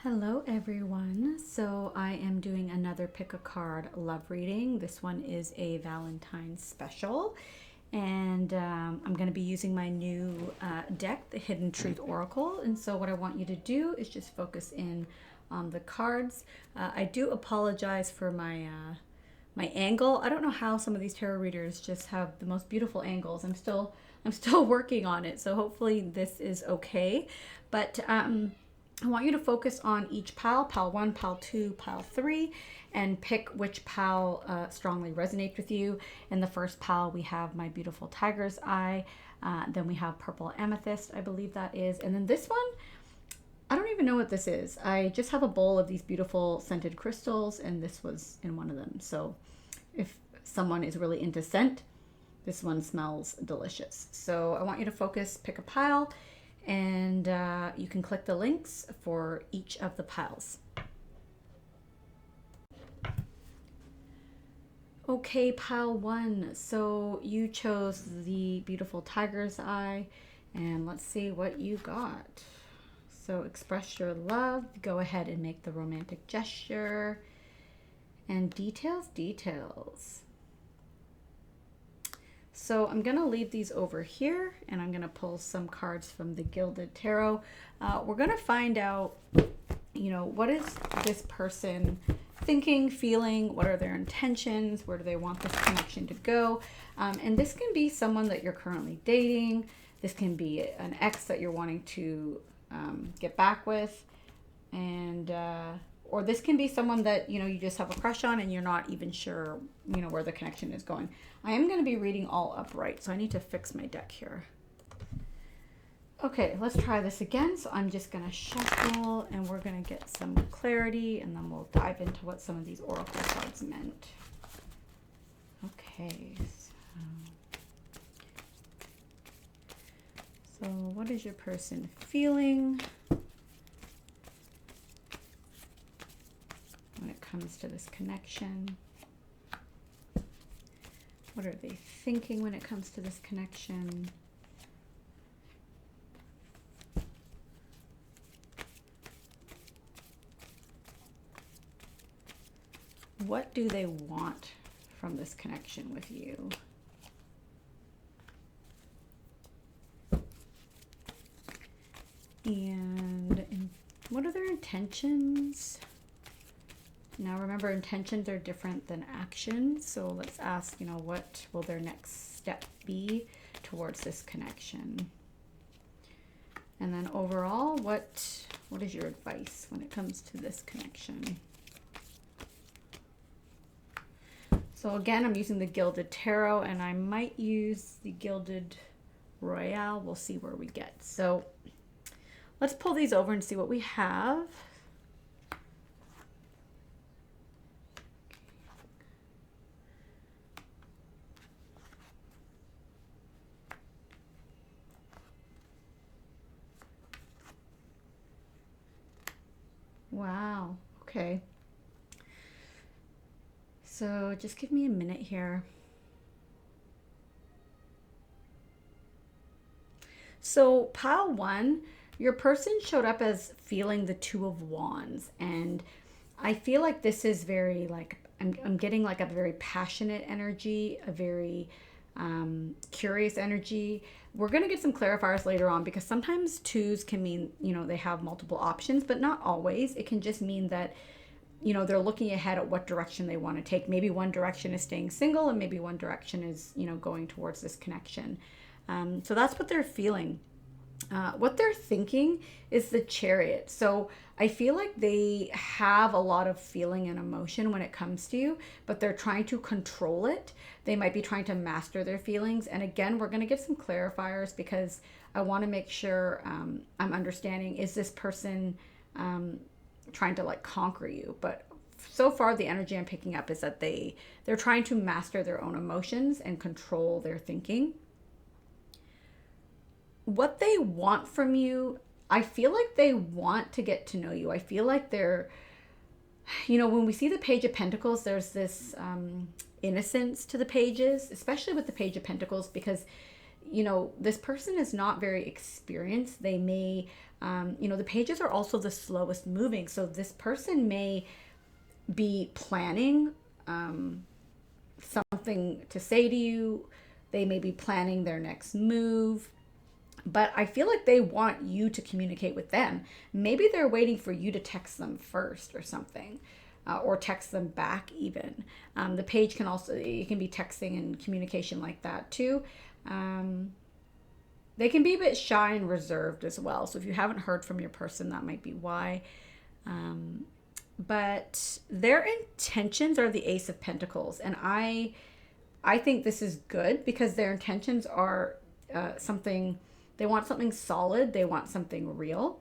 Hello everyone. So I am doing another pick a card love reading. This one is a Valentine's special, and I'm going to be using my new deck, the Hidden Truth Oracle. And so what I want you to do is just focus in on the cards. I do apologize for my angle. I don't know how some of these tarot readers just have the most beautiful angles. I'm still working on it, so hopefully this is okay. But I want you to focus on each pile, pile 1, pile 2, pile 3, and pick which pile strongly resonates with you. In the first pile, we have my beautiful tiger's eye. Then we have purple amethyst, I believe that is. And then this one, I don't even know what this is. I just have a bowl of these beautiful scented crystals, and this was in one of them. So if someone is really into scent, this one smells delicious. So I want you to focus, pick a pile, and you can click the links for each of the piles. Okay, pile 1. So you chose the beautiful tiger's eye, and let's see what you got. So express your love, go ahead and make the romantic gesture, and details. So I'm going to leave these over here, and I'm going to pull some cards from the Gilded Tarot. We're going to find out, what is this person thinking, feeling, what are their intentions, where do they want this connection to go? And this can be someone that you're currently dating. This can be an ex that you're wanting to get back with, and or this can be someone that you just have a crush on and you're not even sure where the connection is going. I am going to be reading all upright, so I need to fix my deck here. Okay, let's try this again. So I'm just going to shuffle, and we're going to get some clarity, and then we'll dive into what some of these oracle cards meant. Okay, so what is your person feeling when it comes to this connection? What are they thinking when it comes to this connection? What do they want from this connection with you? And what are their intentions? Now remember, intentions are different than actions. So let's ask, what will their next step be towards this connection? And then overall, what is your advice when it comes to this connection? So again, I'm using the Gilded Tarot, and I might use the Gilded Royale. We'll see where we get. So let's pull these over and see what we have. Wow, okay. So just give me a minute here. So pile 1, your person showed up as feeling the Two of Wands, and I feel like this is very I'm getting like a very passionate energy, a very curious energy. We're going to get some clarifiers later on, because sometimes twos can mean, they have multiple options, but not always. It can just mean that, they're looking ahead at what direction they want to take. Maybe one direction is staying single, and maybe one direction is, going towards this connection. So that's what they're feeling. What they're thinking is the Chariot. So I feel like they have a lot of feeling and emotion when it comes to you, but they're trying to control it. They might be trying to master their feelings. And again, we're going to get some clarifiers, because I want to make sure I'm understanding, is this person trying to conquer you? But so far, the energy I'm picking up is that they're trying to master their own emotions and control their thinking. What they want from you, I feel like they want to get to know you. I feel like they're, when we see the Page of Pentacles, there's this innocence to the pages, especially with the Page of Pentacles, because, this person is not very experienced. They may The pages are also the slowest moving. So this person may be planning something to say to you. They may be planning their next move. But I feel like they want you to communicate with them. Maybe they're waiting for you to text them first or something, or text them back even. The page can also, it can be texting and communication like that too. They can be a bit shy and reserved as well. So if you haven't heard from your person, that might be why. But their intentions are the Ace of Pentacles. And I think this is good because their intentions are something. They want something solid. They want something real.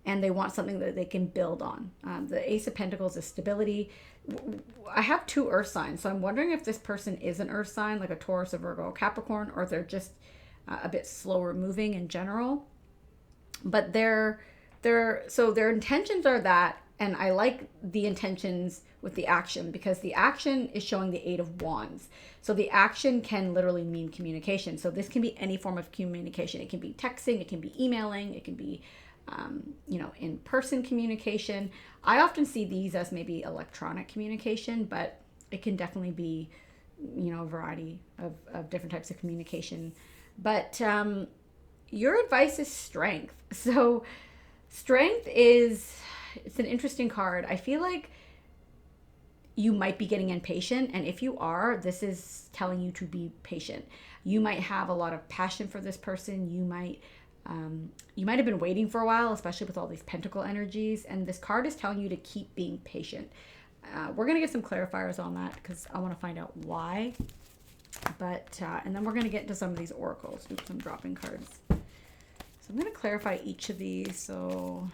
And they want something that they can build on. The Ace of Pentacles is stability. I have 2 earth signs. So I'm wondering if this person is an earth sign, like a Taurus, a Virgo, or Capricorn, or they're just a bit slower moving in general. But their intentions are that. And I like the intentions with the action because the action is showing the 8 of Wands. So the action can literally mean communication. So this can be any form of communication. It can be texting, it can be emailing, it can be, in-person communication. I often see these as maybe electronic communication, but it can definitely be, a variety of different types of communication. But your advice is strength. So strength it's an interesting card. I feel like you might be getting impatient. And if you are, this is telling you to be patient. You might have a lot of passion for this person. You might have been waiting for a while, especially with all these pentacle energies. And this card is telling you to keep being patient. We're going to get some clarifiers on that because I want to find out why. But, and then we're going to get into some of these oracles. Oops, I'm dropping cards. So I'm going to clarify each of these. So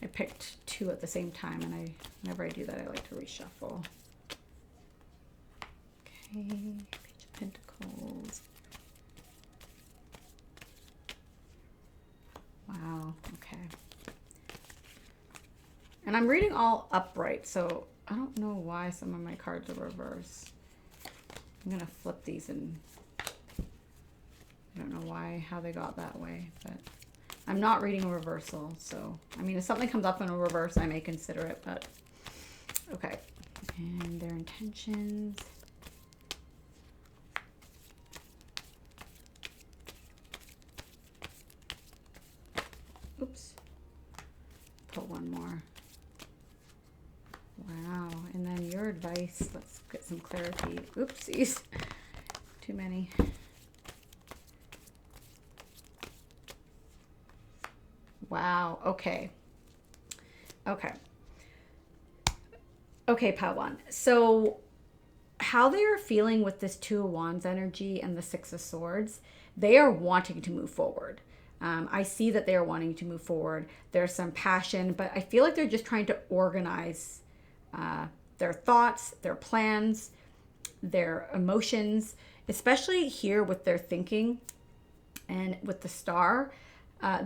I picked 2 at the same time, and whenever I do that, I like to reshuffle. Okay, Page of Pentacles. Wow, okay. And I'm reading all upright, so I don't know why some of my cards are reversed. I'm gonna flip these, and I don't know how they got that way, but I'm not reading a reversal. So, I mean, if something comes up in a reverse, I may consider it, but okay. And their intentions. Oops. Pull one more. Wow. And then your advice. Let's get some clarity. Oopsies. Too many. Wow. Okay. Okay. Okay, Pawan. So how they are feeling with this 2 of Wands energy and the 6 of Swords, they are wanting to move forward. I see that they are wanting to move forward. There's some passion, but I feel like they're just trying to organize their thoughts, their plans, their emotions, especially here with their thinking and with the Star.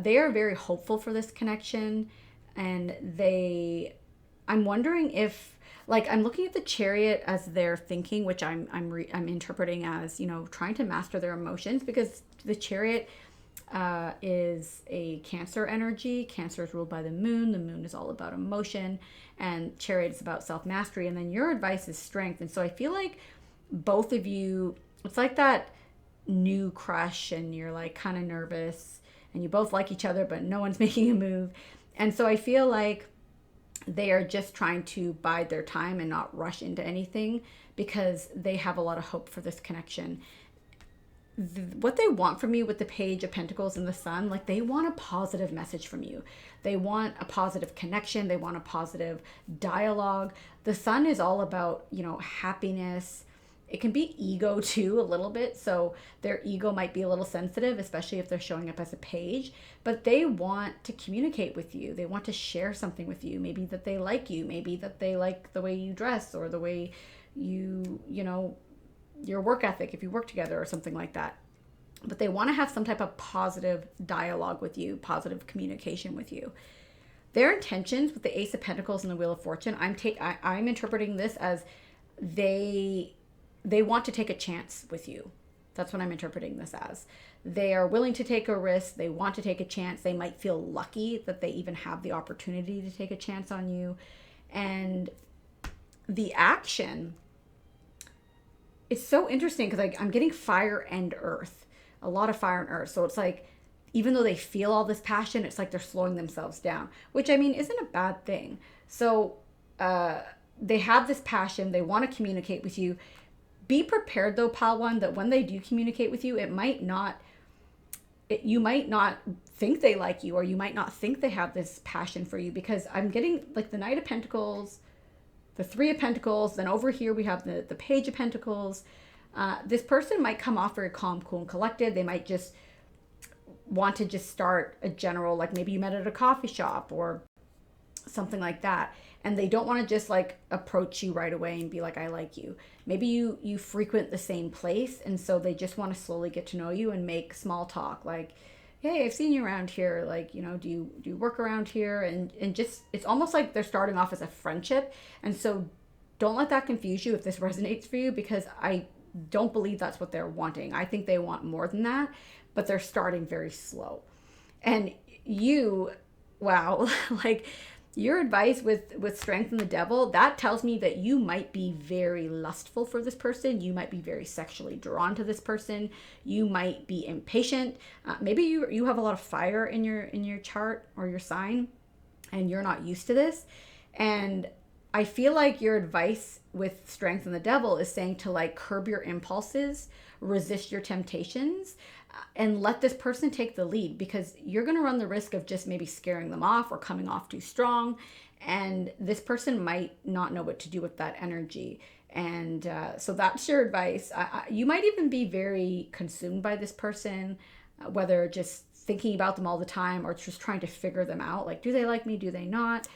They are very hopeful for this connection, and I'm wondering if, like, I'm looking at the Chariot as their thinking, which I'm interpreting as, trying to master their emotions, because the Chariot is a Cancer energy. Cancer is ruled by the moon. The moon is all about emotion, and Chariot is about self-mastery. And then your advice is strength. And so I feel like both of you, it's like that new crush, and you're like kind of nervous, and you both like each other, but no one's making a move. And so I feel like they are just trying to bide their time and not rush into anything, because they have a lot of hope for this connection. What they want from you with the Page of Pentacles and the Sun, like, they want a positive message from you. They want a positive connection. They want a positive dialogue. The Sun is all about, happiness. It can be ego too, a little bit. So their ego might be a little sensitive, especially if they're showing up as a page, but they want to communicate with you. They want to share something with you. Maybe that they like you, maybe that they like the way you dress, or the way your work ethic, if you work together, or something like that. But they want to have some type of positive dialogue with you, positive communication with you. their intentions with the Ace of Pentacles and the Wheel of Fortune, I'm interpreting this as they want to take a chance with you. That's what I'm interpreting this as. They are willing to take a risk. They want to take a chance. They might feel lucky that they even have the opportunity to take a chance on you. And the action, it's so interesting because I'm getting fire and earth, a lot of fire and earth. So it's like, even though they feel all this passion, it's like they're slowing themselves down, which I mean, isn't a bad thing. So they have this passion. They want to communicate with you. Be prepared though, Pile One, that when they do communicate with you, you might not think they like you, or you might not think they have this passion for you, because I'm getting like the Knight of Pentacles, the Three of Pentacles, then over here we have the Page of Pentacles. This person might come off very calm, cool, and collected. They might just want to just start a general, like maybe you met at a coffee shop or something like that, and they don't want to just like approach you right away and be like, I like you. Maybe you frequent the same place, and so they just want to slowly get to know you and make small talk, like, hey, I've seen you around here, like, you know, do you work around here? And just, it's almost like they're starting off as a friendship. And so don't let that confuse you if this resonates for you, because I don't believe that's what they're wanting. I think they want more than that, but they're starting very slow. And you, wow, like your advice with Strength and the Devil, that tells me that you might be very lustful for this person. You might be very sexually drawn to this person. You might be impatient. Maybe you have a lot of fire in your chart or your sign, and you're not used to this. And I feel like your advice with Strength and the Devil is saying to like curb your impulses, resist your temptations, and let this person take the lead, because you're going to run the risk of just maybe scaring them off or coming off too strong. And this person might not know what to do with that energy. And so that's your advice. You might even be very consumed by this person, whether just thinking about them all the time or just trying to figure them out. Like, do they like me? Do they not?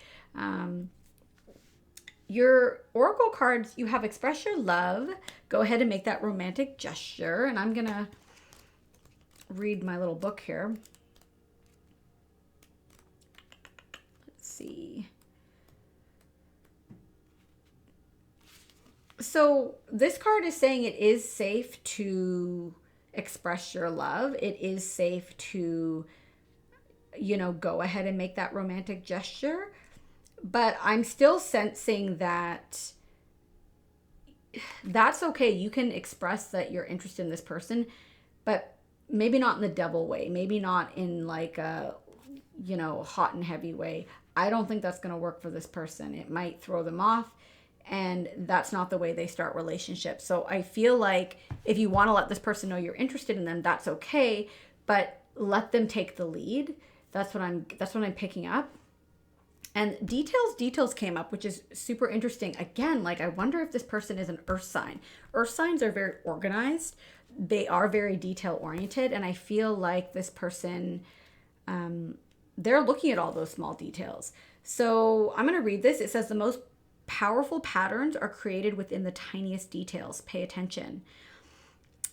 Your oracle cards, you have express your love. Go ahead and make that romantic gesture. And I'm going to read my little book here. Let's see. So this card is saying it is safe to express your love. It is safe to, you know, go ahead and make that romantic gesture. But I'm still sensing that that's okay. You can express that you're interested in this person, but maybe not in the devil way. Maybe not in like a, you know, hot and heavy way. I don't think that's going to work for this person. It might throw them off, and that's not the way they start relationships. So I feel like if you want to let this person know you're interested in them, that's okay, but let them take the lead. That's what I'm picking up. And details came up, which is super interesting. Again, like I wonder if this person is an earth sign. Earth signs are very organized. They are very detail oriented. And I feel like this person, they're looking at all those small details. So I'm going to read this. It says the most powerful patterns are created within the tiniest details. Pay attention.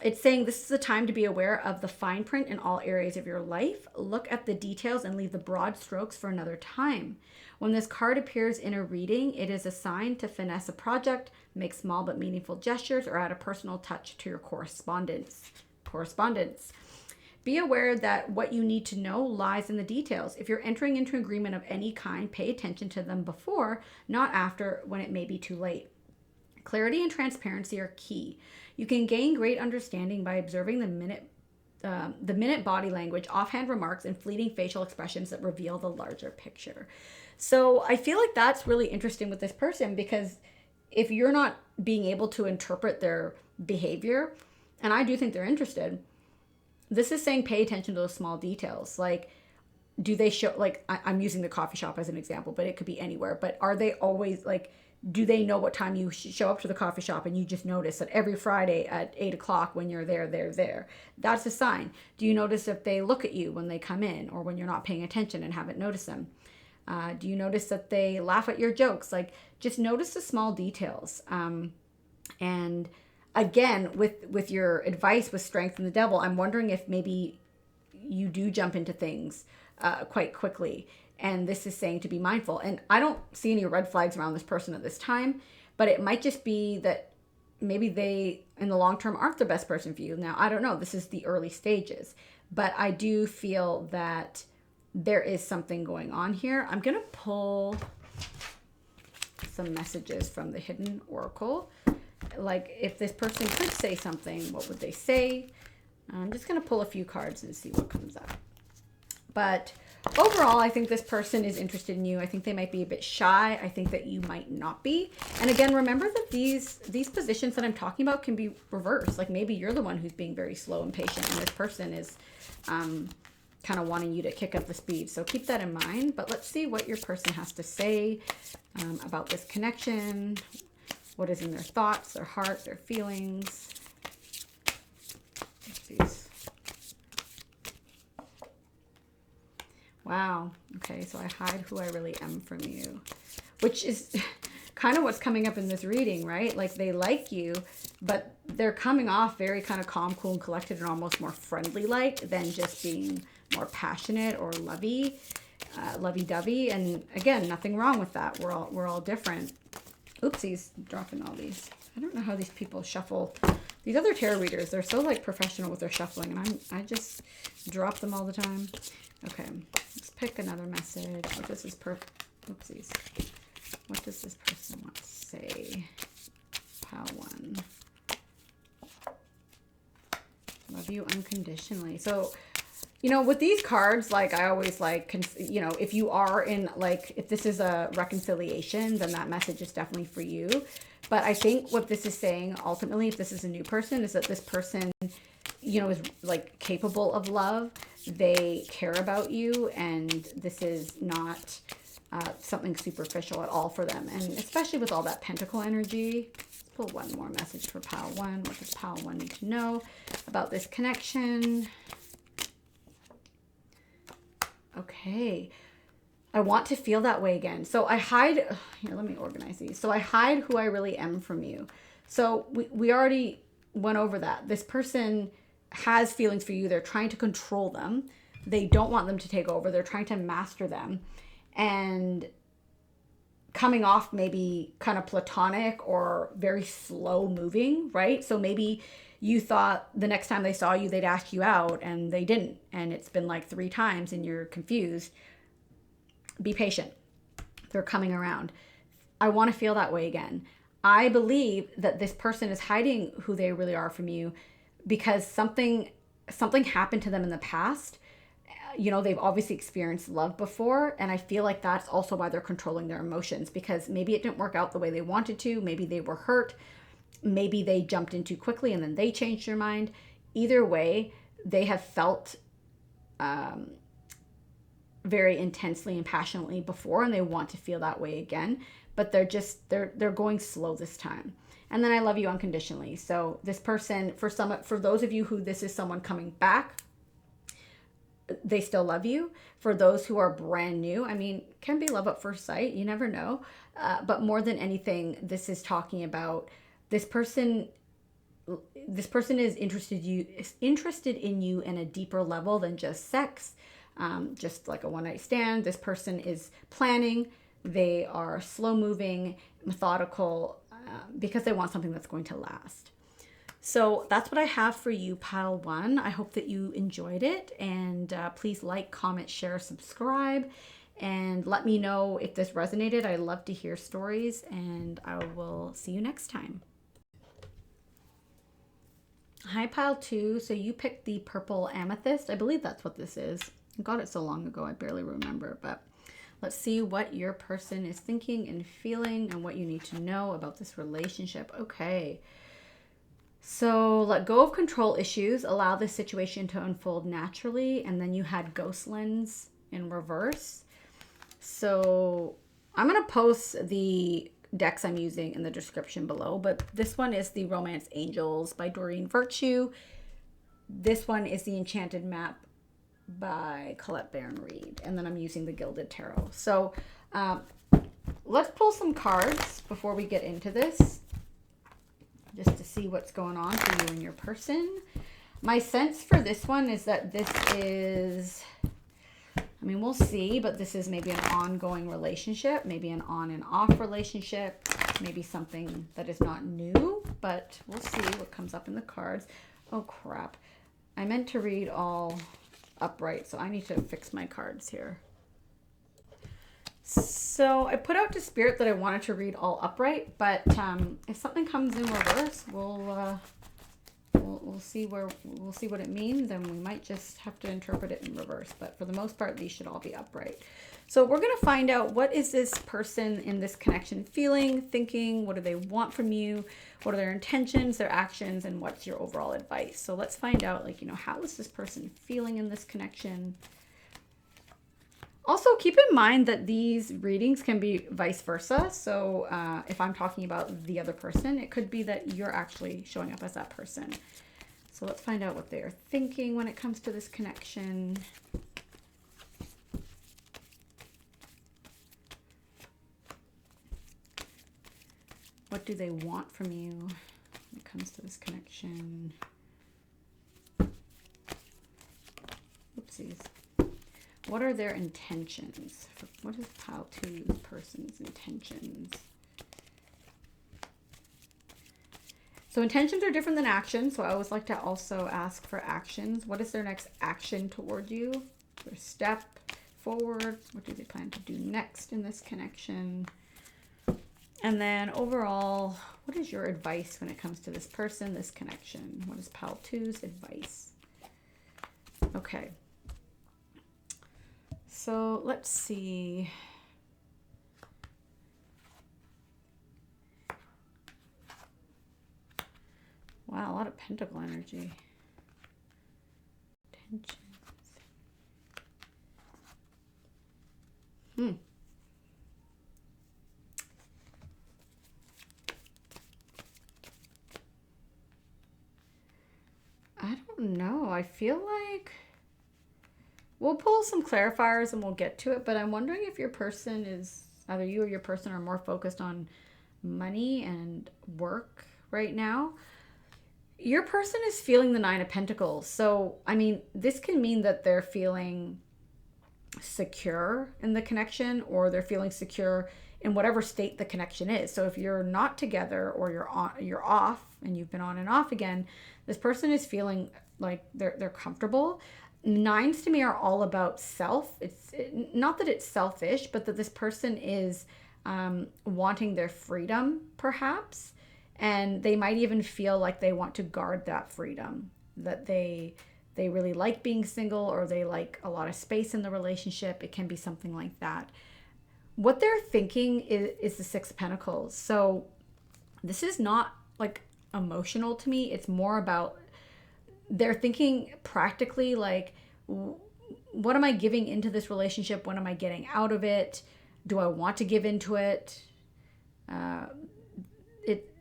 It's saying this is the time to be aware of the fine print in all areas of your life. Look at the details and leave the broad strokes for another time. When this card appears in a reading, it is a sign to finesse a project, make small but meaningful gestures, or add a personal touch to your correspondence. Be aware that what you need to know lies in the details. If you're entering into agreement of any kind, pay attention to them before, not after, when it may be too late. Clarity and transparency are key. You can gain great understanding by observing the minute body language, offhand remarks, and fleeting facial expressions that reveal the larger picture. So I feel like that's really interesting with this person, because if you're not being able to interpret their behavior, and I do think they're interested, this is saying pay attention to those small details. Like, do they show, like, I'm using the coffee shop as an example, but it could be anywhere. But are they always, like, do they know what time you show up to the coffee shop, and you just notice that every Friday at 8 o'clock when you're there, they're there? That's a sign. Do you notice if they look at you when they come in, or when you're not paying attention and haven't noticed them? Do you notice that they laugh at your jokes? Like, just notice the small details. And again, with your advice with Strength and the Devil, I'm wondering if maybe you do jump into things quite quickly. And this is saying to be mindful. And I don't see any red flags around this person at this time, but it might just be that maybe they, in the long term, aren't the best person for you. Now, I don't know. This is the early stages. But I do feel that there is something going on here. I'm going to pull some messages from the Hidden Oracle. Like, if this person could say something, what would they say? I'm just going to pull a few cards and see what comes up. But overall, I think this person is interested in you. I think they might be a bit shy. I think that you might not be. And again, remember that these positions that I'm talking about can be reversed. Like, maybe you're the one who's being very slow and patient, and this person is kind of wanting you to kick up the speed. So keep that in mind. But let's see what your person has to say about this connection. What is in their thoughts, their heart, their feelings. Oopsies. Wow. Okay, so I hide who I really am from you, which is kind of what's coming up in this reading, right? Like, they like you, but they're coming off very kind of calm, cool, and collected, and almost more friendly-like than just being more passionate or lovey-dovey. And again, nothing wrong with that. We're all different. Oopsies, dropping all these. I don't know how these people shuffle. These other tarot readers, they're so like professional with their shuffling, and I just drop them all the time. Okay, let's pick another message. What does this oopsies. What does this person want to say? Pile 1. Love you unconditionally. So, you know, with these cards, like, I always like, you know, if you are in, like, if this is a reconciliation, then that message is definitely for you. But I think what this is saying, ultimately, if this is a new person, is that this person, you know, is, like, capable of love. They care about you, and this is not something superficial at all for them. And especially with all that pentacle energy. Let's pull one more message for pile 1. What does pile 1 need to know about this connection? Okay. I want to feel that way again. So I hide, here, let me organize these. So I hide who I really am from you. So we already went over that. This person has feelings for you. They're trying to control them. They don't want them to take over. They're trying to master them. And coming off maybe kind of platonic or very slow moving, right? So maybe you thought the next time they saw you, they'd ask you out, and they didn't. And it's been like 3 times and you're confused. Be patient. They're coming around. I want to feel that way again. I believe that this person is hiding who they really are from you because something happened to them in the past. You know, they've obviously experienced love before, and I feel like that's also why they're controlling their emotions, because maybe it didn't work out the way they wanted to. Maybe they were hurt. Maybe they jumped in too quickly and then they changed their mind. Either way, they have felt very intensely and passionately before, and they want to feel that way again, but they're going slow this time. And then I love you unconditionally. So this person, for those of you who this is someone coming back, they still love you. For those who are brand new, I mean, can be love at first sight. You never know. But more than anything, this is talking about this person is interested in you in a deeper level than just sex, just like a one-night stand. This person is planning. They are slow moving, methodical, because they want something that's going to last. So that's what I have for you, pile 1. I hope that you enjoyed it, and please like, comment, share, subscribe, and let me know if this resonated. I love to hear stories, and I will see you next time. Hi, pile 2. So you picked the purple amethyst. I believe that's what this is. I got it so long ago, I barely remember, but let's see what your person is thinking and feeling and what you need to know about this relationship. Okay. So let go of control issues, allow this situation to unfold naturally, and then you had ghost lens in reverse. So I'm going to post the decks I'm using in the description below, but this one is the Romance Angels by Doreen Virtue. This one is the Enchanted Map by Colette Baron-Reid, and then I'm using the Gilded Tarot. So let's pull some cards before we get into this, just to see what's going on for you and your person. My sense for this one is that this is I mean, we'll see, but this is maybe an ongoing relationship, maybe an on and off relationship, maybe something that is not new, but we'll see what comes up in the cards. Oh, crap. I meant to read all upright, so I need to fix my cards here. So I put out to Spirit that I wanted to read all upright, but if something comes in reverse, we'll see what it means, and we might just have to interpret it in reverse. But for the most part, these should all be upright. So we're going to find out, what is this person in this connection feeling, thinking? What do they want from you? What are their intentions, their actions, and what's your overall advice? So let's find out, like, how is this person feeling in this connection? Also, keep in mind that these readings can be vice versa. So if I'm talking about the other person, it could be that you're actually showing up as that person. So let's find out what they are thinking when it comes to this connection. What do they want from you when it comes to this connection? Oopsies. What are their intentions? What is pile 2's person's intentions? So intentions are different than actions. So I always like to also ask for actions. What is their next action toward you? Their step forward? What do they plan to do next in this connection? And then overall, what is your advice when it comes to this person, this connection? What is pile 2's advice? Okay. So let's see. Wow, a lot of pentacle energy. Tensions. I don't know. I feel like we'll pull some clarifiers and we'll get to it, but I'm wondering if your person is, either you or your person are more focused on money and work right now. Your person is feeling the 9 of Pentacles. So, I mean, this can mean that they're feeling secure in the connection, or they're feeling secure in whatever state the connection is. So if you're not together, or you're off and you've been on and off again, this person is feeling like they're comfortable. 9s to me are all about self. Not that it's selfish, but that this person is wanting their freedom, perhaps. And they might even feel like they want to guard that freedom, that they really like being single, or they like a lot of space in the relationship. It can be something like that. What they're thinking is the 6 of Pentacles. So this is not like emotional to me. It's more about, they're thinking practically, like, what am I giving into this relationship? What am I getting out of it? Do I want to give into it?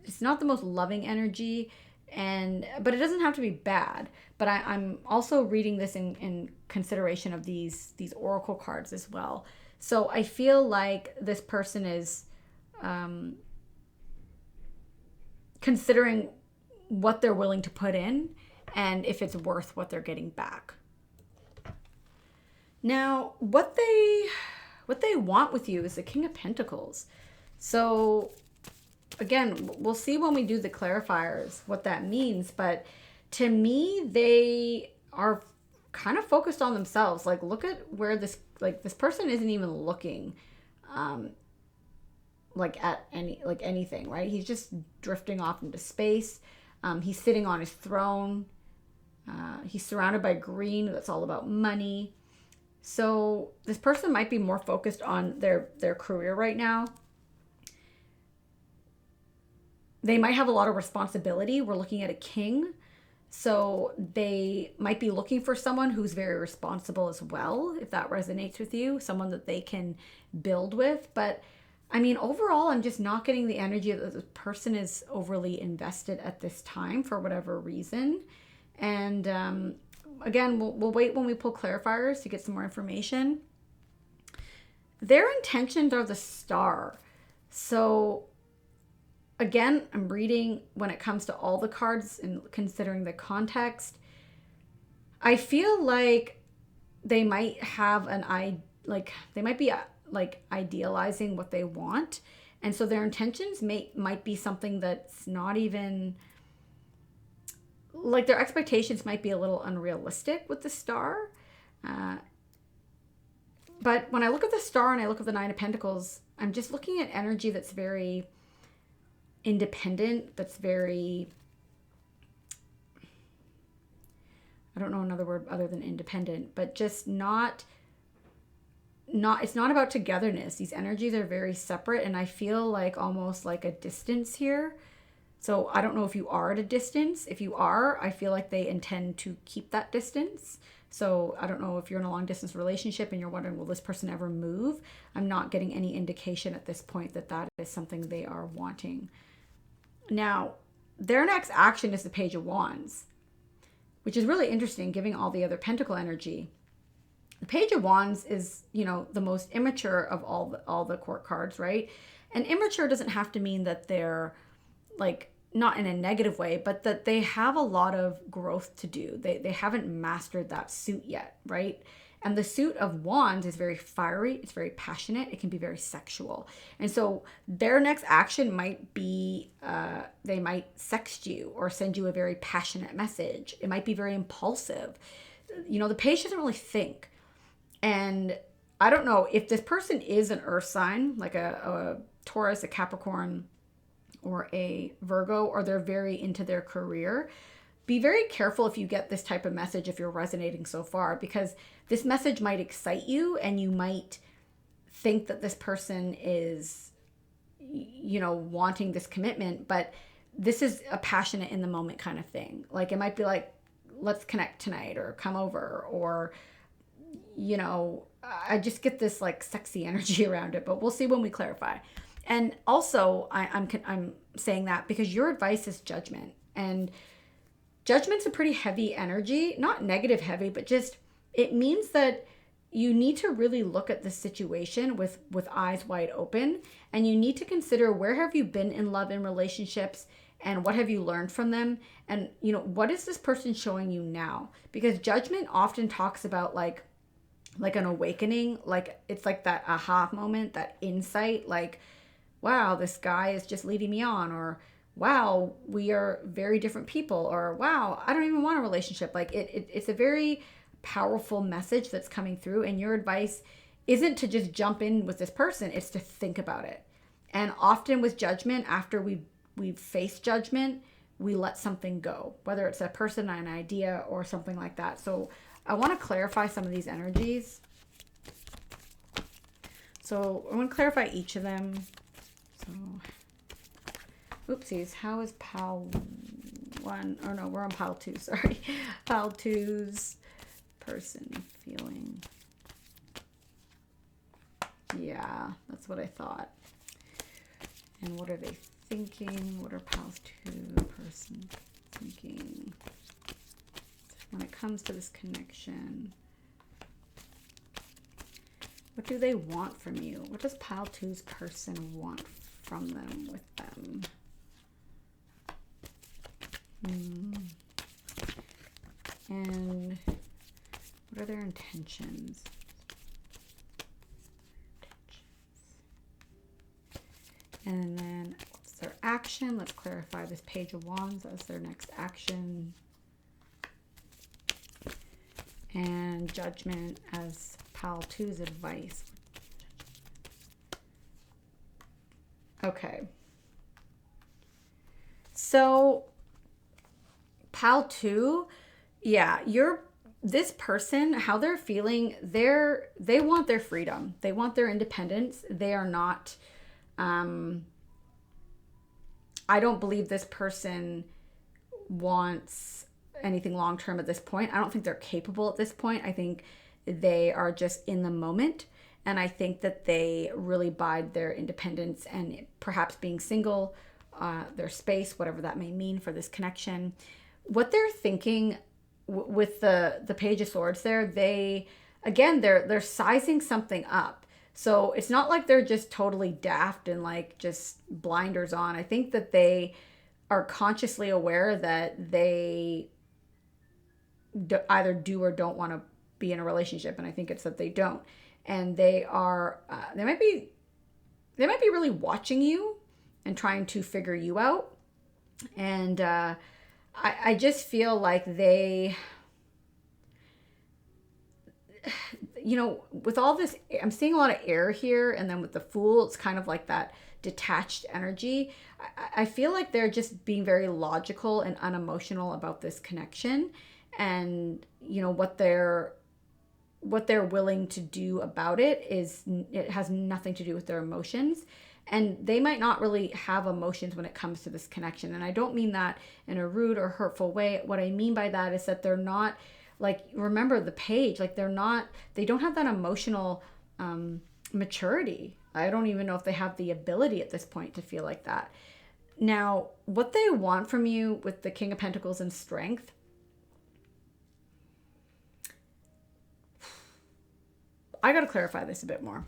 It's not the most loving energy, but it doesn't have to be bad. But I'm also reading this in consideration of these oracle cards as well. So I feel like this person is considering what they're willing to put in, and if it's worth what they're getting back. Now, what they want with you is the King of Pentacles. So again, we'll see when we do the clarifiers what that means, but to me, they are kind of focused on themselves. Like, look at where this person isn't even looking like at anything, right? He's just drifting off into space. He's sitting on his throne. He's surrounded by green. That's all about money. So this person might be more focused on their career right now. They might have a lot of responsibility. We're looking at a king. So they might be looking for someone who's very responsible as well, if that resonates with you, someone that they can build with. But I mean, overall, I'm just not getting the energy that the person is overly invested at this time for whatever reason. And again, we'll wait when we pull clarifiers to get some more information. Their intentions are the Star. So again, I'm reading when it comes to all the cards and considering the context. I feel like they might have they might be like idealizing what they want. And so their intentions might be something that's not even like, their expectations might be a little unrealistic with the star. Uh, but when I look at the star and I look at the Nine of Pentacles, I'm just looking at energy that's very independent, that's very, I don't know another word other than independent, but just not, it's not about togetherness. These energies are very separate, and I feel like almost like a distance here. So I don't know if you are at a distance. If you are, I feel like they intend to keep that distance. So I don't know if you're in a long distance relationship and you're wondering, will this person ever move? I'm not getting any indication at this point that that is something they are wanting. Now, their next action is the Page of Wands, which is really interesting, giving all the other Pentacle energy. The Page of Wands is, the most immature of all the court cards, right? And immature doesn't have to mean that they're like not in a negative way, but that they have a lot of growth to do. They haven't mastered that suit yet, right? And the suit of Wands is very fiery, it's very passionate, it can be very sexual. And so their next action might be, they might sext you or send you a very passionate message. It might be very impulsive. The page doesn't really think. And I don't know if this person is an earth sign, like a Taurus, a Capricorn, or a Virgo, or they're very into their career. Be very careful if you get this type of message, if you're resonating so far, because this message might excite you and you might think that this person is, wanting this commitment, but this is a passionate in the moment kind of thing. Like, it might be like, let's connect tonight, or come over, or, I just get this like sexy energy around it, but we'll see when we clarify. And also, I'm saying that because your advice is judgment, and judgment's a pretty heavy energy, not negative heavy, but just, it means that you need to really look at the situation with eyes wide open, and you need to consider, where have you been in love and relationships, and what have you learned from them, and what is this person showing you now? Because judgment often talks about like an awakening, like it's like that aha moment, that insight, like, wow, this guy is just leading me on, or wow, we are very different people, or wow, I don't even want a relationship. Like it's a very powerful message that's coming through, and your advice isn't to just jump in with this person, it's to think about it. And often with judgment, after we've faced judgment, we let something go, whether it's a person, an idea, or something like that. So I want to clarify some of these energies. So I want to clarify each of them. So, oopsies, how is pile 1? Oh no, we're on pile 2, sorry. Pile 2's person feeling. Yeah, that's what I thought. And what are they thinking? What are pile 2 person thinking? When it comes to this connection, what do they want from you? What does pile 2's person want from them, with them? And what are their intentions? And then what's their action? Let's clarify this Page of Wands as their next action. And judgment as pile 2's advice. Okay. So pile 2, yeah, this person, how they're feeling, they want their freedom. They want their independence. They are not, I don't believe this person wants anything long-term at this point. I don't think they're capable at this point. I think they are just in the moment. And I think that they really bide their independence and perhaps being single, their space, whatever that may mean for this connection. What they're thinking with the Page of Swords there, they're sizing something up. So it's not like they're just totally daft and like just blinders on. I think that they are consciously aware that they either do or don't want to be in a relationship, and I think it's that they don't. And they are, they might be really watching you and trying to figure you out. And I just feel like they, you know, with all this, I'm seeing a lot of air here, and then with the Fool, it's kind of like that detached energy. I feel like they're just being very logical and unemotional about this connection, and you know what they're willing to do about it is, it has nothing to do with their emotions. And they might not really have emotions when it comes to this connection. And I don't mean that in a rude or hurtful way. What I mean by that is that they're not, like, remember the page, like they don't have that emotional maturity. I don't even know if they have the ability at this point to feel like that. Now, what they want from you with the King of Pentacles and Strength, I got to clarify this a bit more.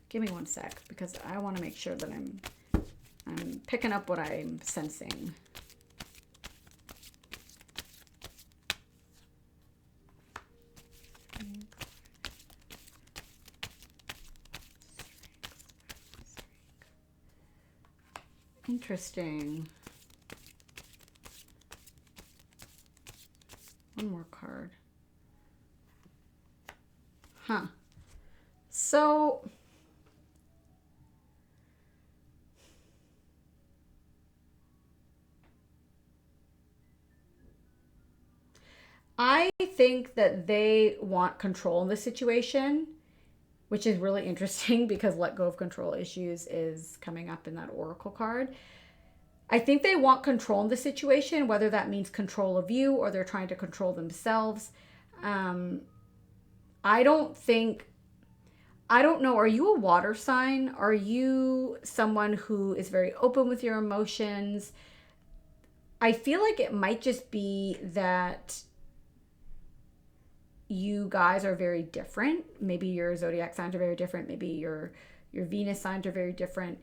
Give me one sec, because I want to make sure that I'm picking up what I'm sensing. Interesting. One more card. Huh. So I think that they want control in this situation, which is really interesting because let go of control issues is coming up in that Oracle card. I think they want control in the situation, whether that means control of you or they're trying to control themselves. I don't know. Are you a water sign? Are you someone who is very open with your emotions? I feel like it might just be that you guys are very different. Maybe your zodiac signs are very different. Maybe your Venus signs are very different.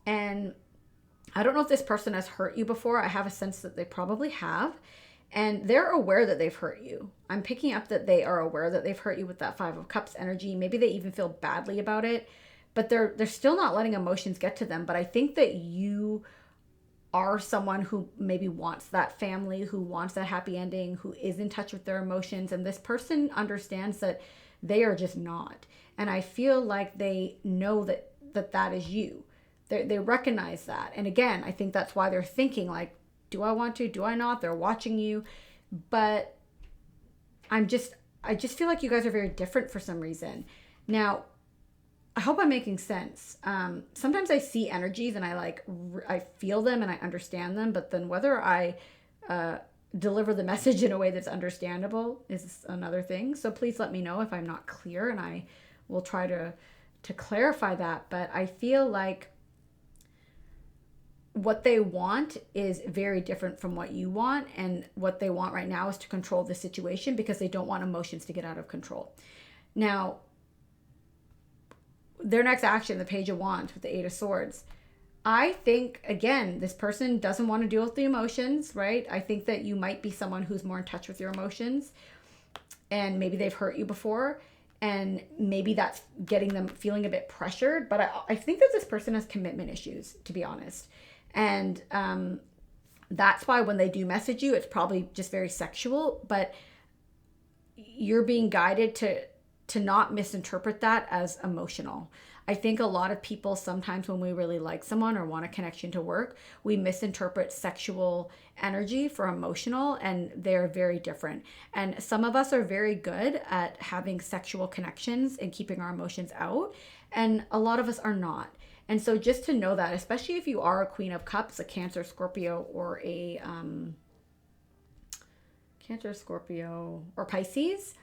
And I don't know if this person has hurt you before. I have a sense that they probably have. And they're aware that they've hurt you. I'm picking up that they are aware that they've hurt you with that Five of Cups energy. Maybe they even feel badly about it, but they're still not letting emotions get to them. But I think that you are someone who maybe wants that family, who wants that happy ending, who is in touch with their emotions. And this person understands that they are just not. And I feel like they know that is you. They recognize that. And again, I think that's why they're thinking like, do I want to? Do I not? They're watching you. But I just feel like you guys are very different for some reason. Now, I hope I'm making sense. Sometimes I see energies and I feel them and I understand them, but then whether I deliver the message in a way that's understandable is another thing. So please let me know if I'm not clear, and I will try to clarify that. But I feel like what they want is very different from what you want, and what they want right now is to control the situation because they don't want emotions to get out of control. Now, their next action, the Page of Wands with the Eight of Swords, I think, again, this person doesn't want to deal with the emotions, right? I think that you might be someone who's more in touch with your emotions, and maybe they've hurt you before, and maybe that's getting them feeling a bit pressured. But I think that this person has commitment issues, to be honest. And that's why when they do message you, it's probably just very sexual, but you're being guided to not misinterpret that as emotional. I think a lot of people, sometimes when we really like someone or want a connection to work, we misinterpret sexual energy for emotional, and they're very different. And some of us are very good at having sexual connections and keeping our emotions out, and a lot of us are not. And so just to know that, especially if you are a Queen of Cups, a Cancer, Scorpio, or a Cancer, Scorpio, or Pisces,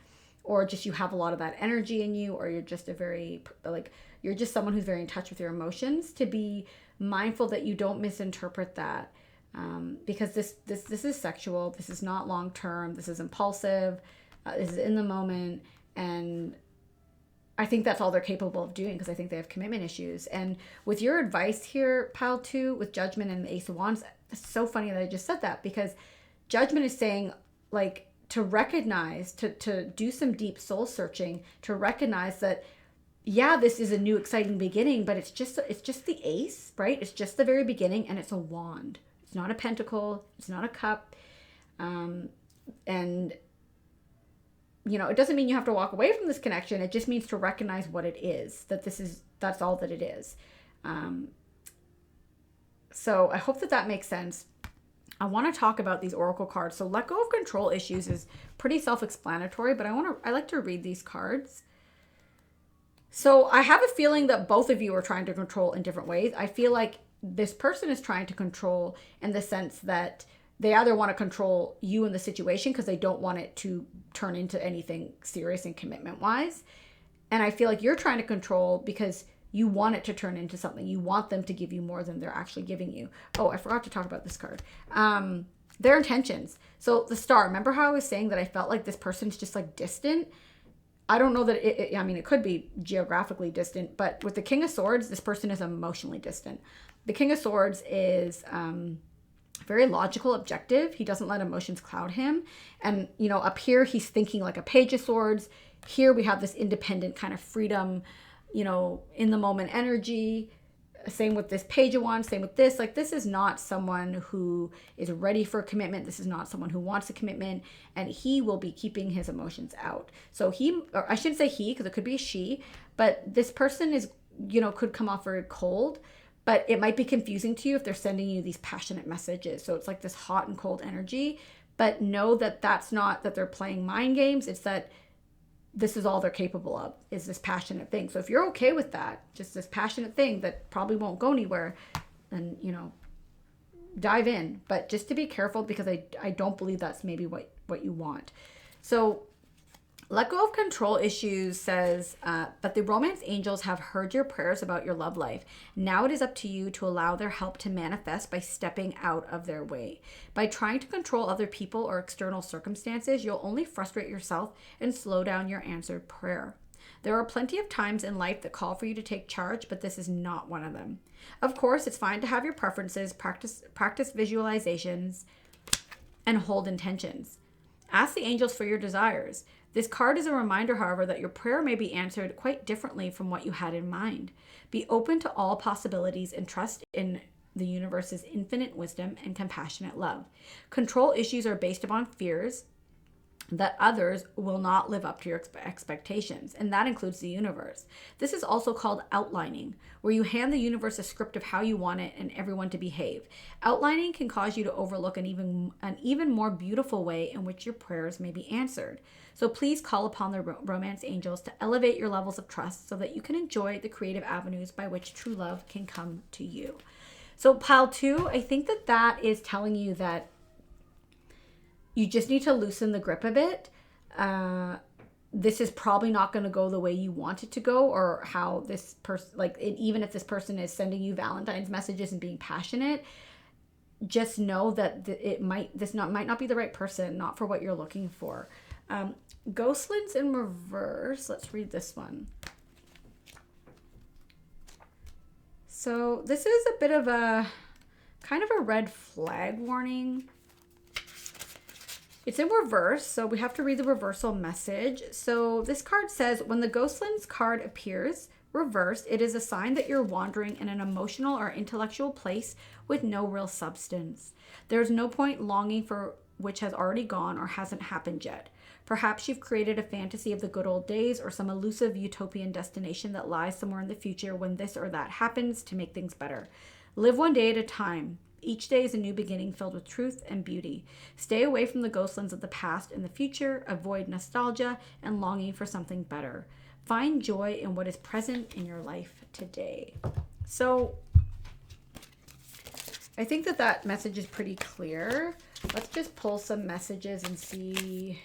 or just you have a lot of that energy in you, or you're just you're just someone who's very in touch with your emotions, to be mindful that you don't misinterpret that, because this is sexual. This is not long term. This is impulsive. This is in the moment, and I think that's all they're capable of doing, because I think they have commitment issues. And with your advice here, Pile 2, with Judgment and the Ace of Wands, it's so funny that I just said that, because Judgment is saying, like, recognize, to do some deep soul searching, to recognize that, yeah, this is a new exciting beginning, but it's just the ace, right? It's just the very beginning, and it's a wand. It's not a pentacle. It's not a cup. And, you know, it doesn't mean you have to walk away from this connection. It just means to recognize what it is, that's all that it is. So I hope that makes sense. I want to talk about these oracle cards. So let go of control issues is pretty self-explanatory, but I like to read these cards. So I have a feeling that both of you are trying to control in different ways. I feel like this person is trying to control in the sense that they either want to control you in the situation because they don't want it to turn into anything serious and commitment wise. And I feel like you're trying to control because you want it to turn into something. You want them to give you more than they're actually giving you. Oh, I forgot to talk about this card. Their intentions. So the star, remember how I was saying that I felt like this person's just like distant? I don't know that it could be geographically distant, but with the King of Swords, this person is emotionally distant. The King of Swords is very logical, objective. He doesn't let emotions cloud him. And, you know, up here, he's thinking like a Page of Swords. Here we have this independent kind of freedom, you know, in the moment energy. Same with this Page of Wands, same with this. Like, this is not someone who is ready for a commitment. This is not someone who wants a commitment, and he will be keeping his emotions out. So or I shouldn't say he, because it could be a she, but this person is, you know, could come off very cold, but it might be confusing to you if they're sending you these passionate messages. So it's like this hot and cold energy, but know that that's not that they're playing mind games. It's that this is all they're capable of, is this passionate thing. So if you're okay with that, just this passionate thing that probably won't go anywhere, then, you know, dive in. But just to be careful, because I don't believe that's maybe what you want. So let go of control issues says that the romance angels have heard your prayers about your love life. Now it is up to you to allow their help to manifest by stepping out of their way. By trying to control other people or external circumstances, you'll only frustrate yourself and slow down your answered prayer. There are plenty of times in life that call for you to take charge, but this is not one of them. Of course, it's fine to have your preferences, practice visualizations, and hold intentions. Ask the angels for your desires. This card is a reminder, however, that your prayer may be answered quite differently from what you had in mind. Be open to all possibilities and trust in the universe's infinite wisdom and compassionate love. Control issues are based upon fears that others will not live up to your expectations, and that includes the universe. This is also called outlining, where you hand the universe a script of how you want it and everyone to behave. Outlining can cause you to overlook an even more beautiful way in which your prayers may be answered. So please call upon the romance angels to elevate your levels of trust so that you can enjoy the creative avenues by which true love can come to you. So pile 2, I think that is telling you that you just need to loosen the grip a bit. This is probably not going to go the way you want it to go, or how this person, even if this person is sending you Valentine's messages and being passionate, just know that might not be the right person, not for what you're looking for. Ghostlands in reverse. Let's read this one. So this is a bit of a kind of a red flag warning. It's in reverse, so we have to read the reversal message. So this card says, when the Ghostlands card appears reversed, it is a sign that you're wandering in an emotional or intellectual place with no real substance. There's no point longing for which has already gone or hasn't happened yet. Perhaps you've created a fantasy of the good old days or some elusive utopian destination that lies somewhere in the future when this or that happens to make things better. Live one day at a time. Each day is a new beginning filled with truth and beauty. Stay away from the ghostlands of the past and the future. Avoid nostalgia and longing for something better. Find joy in what is present in your life today. So I think that message is pretty clear. Let's just pull some messages and see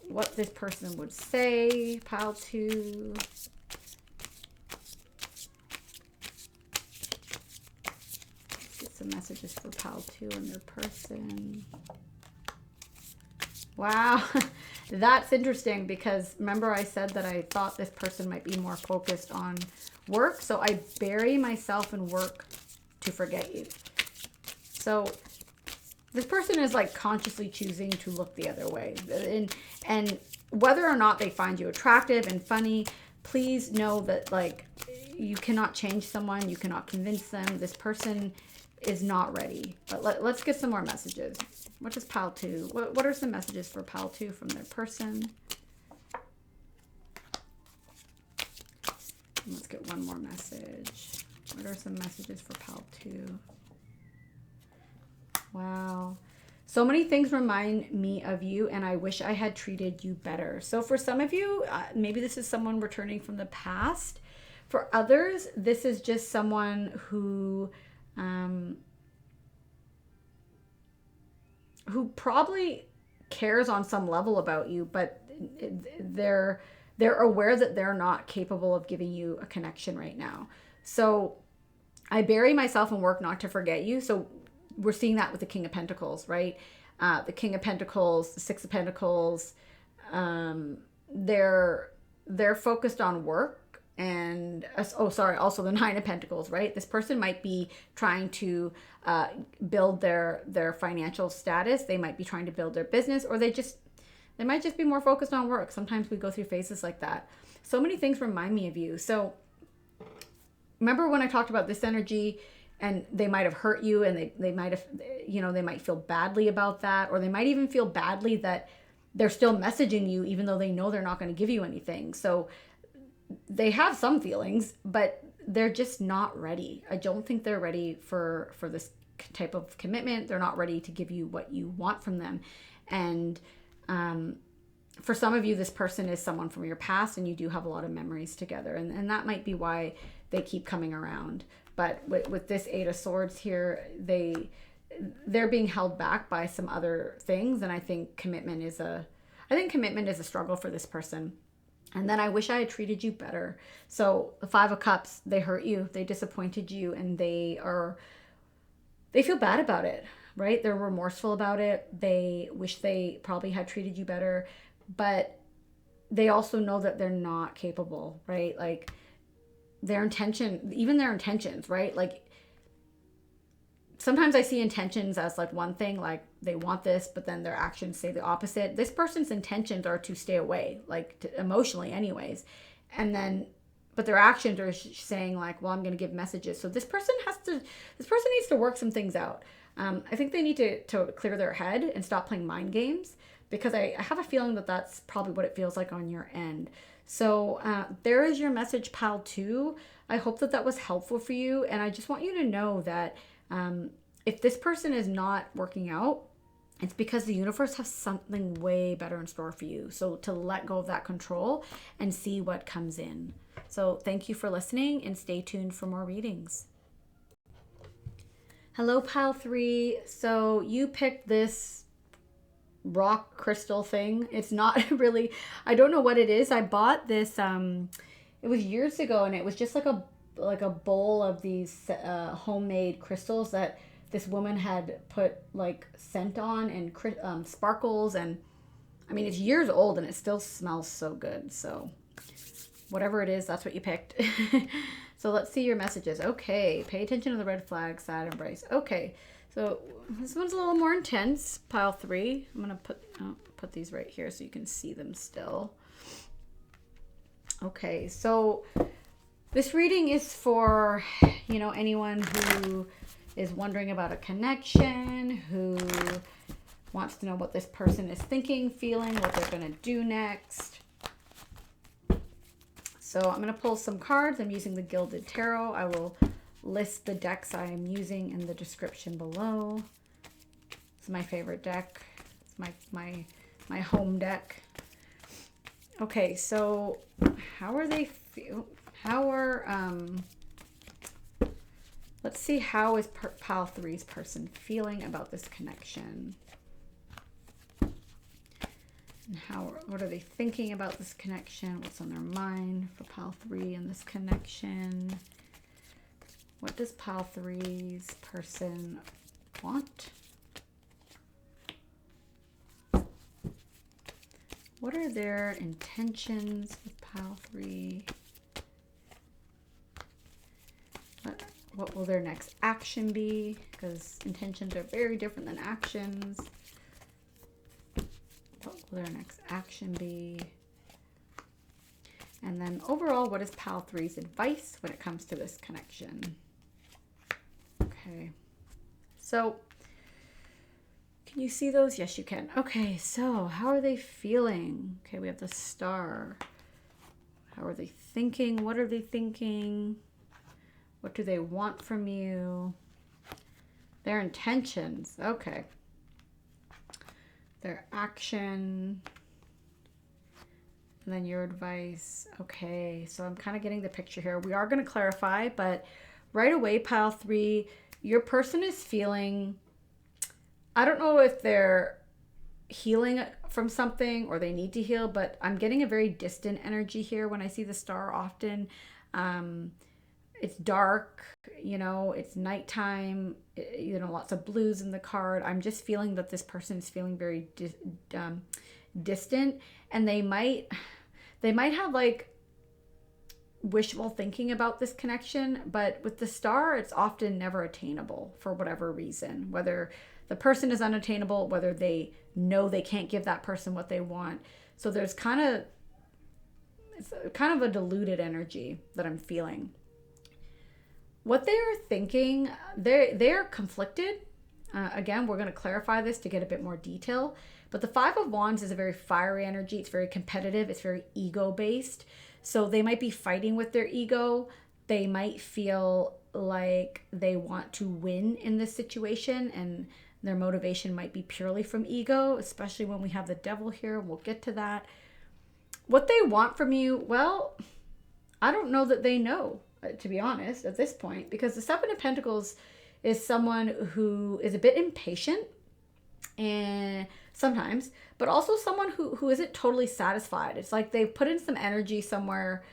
what this person would say. Pile 2. Let's get some messages for pile 2 and their person. Wow, that's interesting, because remember I said that I thought this person might be more focused on work. So I bury myself in work to forget you. So this person is like consciously choosing to look the other way. And whether or not they find you attractive and funny, please know that like you cannot change someone. You cannot convince them. This person is not ready. But let's get some more messages. What does pile 2? What are some messages for pile 2 from their person? Let's get one more message. What are some messages for pile 2? Wow. So many things remind me of you, and I wish I had treated you better. So for some of you, maybe this is someone returning from the past. For others, this is just someone who probably cares on some level about you, but they're aware that they're not capable of giving you a connection right now. So I bury myself in work not to forget you. So we're seeing that with the King of Pentacles, right? The King of Pentacles, the Six of Pentacles, they're focused on work. And also the Nine of Pentacles, right? This person might be trying to build their financial status. They might be trying to build their business, or they might just be more focused on work. Sometimes we go through phases like that. So many things remind me of you. So remember when I talked about this energy, and they might have hurt you, and they might have, they might feel badly about that, or they might even feel badly that they're still messaging you even though they know they're not going to give you anything. So they have some feelings, but they're just not ready. I don't think they're ready for this type of commitment. They're not ready to give you what you want from them. And for some of you, this person is someone from your past, and you do have a lot of memories together. And that might be why they keep coming around. But with this Eight of Swords here, they're being held back by some other things. And I think commitment is a struggle for this person. And then I wish I had treated you better. So the Five of Cups, they hurt you, they disappointed you, and they feel bad about it, right? They're remorseful about it. They wish they probably had treated you better, but they also know that they're not capable, right? Like their intentions, right? Like sometimes I see intentions as like one thing, like they want this, but then their actions say the opposite. This person's intentions are to stay away, like emotionally anyways. And then, but their actions are saying like, well, I'm going to give messages. So this person needs to work some things out. I think they need to clear their head and stop playing mind games, because I have a feeling that that's probably what it feels like on your end. So there is your message, pile 2. I hope that was helpful for you. And I just want you to know that if this person is not working out, it's because the universe has something way better in store for you. So to let go of that control and see what comes in. So thank you for listening, and stay tuned for more readings. Hello, pile 3. So you picked this rock crystal thing. It's not really, I don't know what it is. I bought this, it was years ago, and it was just like a bowl of these homemade crystals that this woman had put like scent on and sparkles. And I mean, it's years old and it still smells so good. So whatever it is, that's what you picked. So let's see your messages. Okay, pay attention to the red flag, sad embrace. Okay, so this one's a little more intense, pile 3. I'm gonna put these right here so you can see them still. Okay, so this reading is for, anyone who is wondering about a connection, who wants to know what this person is thinking, feeling, what they're going to do next. So I'm going to pull some cards. I'm using the Gilded Tarot. I will list the decks I am using in the description below. It's my favorite deck. It's my home deck. Okay, so how are they feel? Let's see, how is pile 3's person feeling about this connection? And what are they thinking about this connection? What's on their mind for pile 3 and this connection? What does pile 3's person want? What are their intentions with pile 3? What will their next action be? Because intentions are very different than actions. What will their next action be? And then overall, what is Pal 3's advice when it comes to this connection? Okay. So, can you see those? Yes, you can. Okay, so how are they feeling? Okay, we have the Star. How are they thinking? What are they thinking? What do they want from you? Their intentions. Okay. Their action. And then your advice. Okay, so I'm kind of getting the picture here. We are going to clarify, but right away, Pile 3, your person is feeling, I don't know if they're healing from something or they need to heal, but I'm getting a very distant energy here when I see the Star often. It's dark, you know, it's nighttime, you know, lots of blues in the card. I'm just feeling that this person is feeling very distant, and they might have like wishful thinking about this connection, but with the Star, it's often never attainable for whatever reason, whether the person is unattainable, whether they know they can't give that person what they want. So there's it's kind of a diluted energy that I'm feeling. What they are thinking, they're conflicted. Again, we're going to clarify this to get a bit more detail. But the Five of Wands is a very fiery energy. It's very competitive. It's very ego-based. So they might be fighting with their ego. They might feel like they want to win in this situation, and their motivation might be purely from ego, especially when we have the Devil here. We'll get to that. What they want from you, well, I don't know that they know, to be honest, at this point, because the Seven of Pentacles is someone who is a bit impatient and sometimes, but also someone who isn't totally satisfied. It's like they've put in some energy somewhere,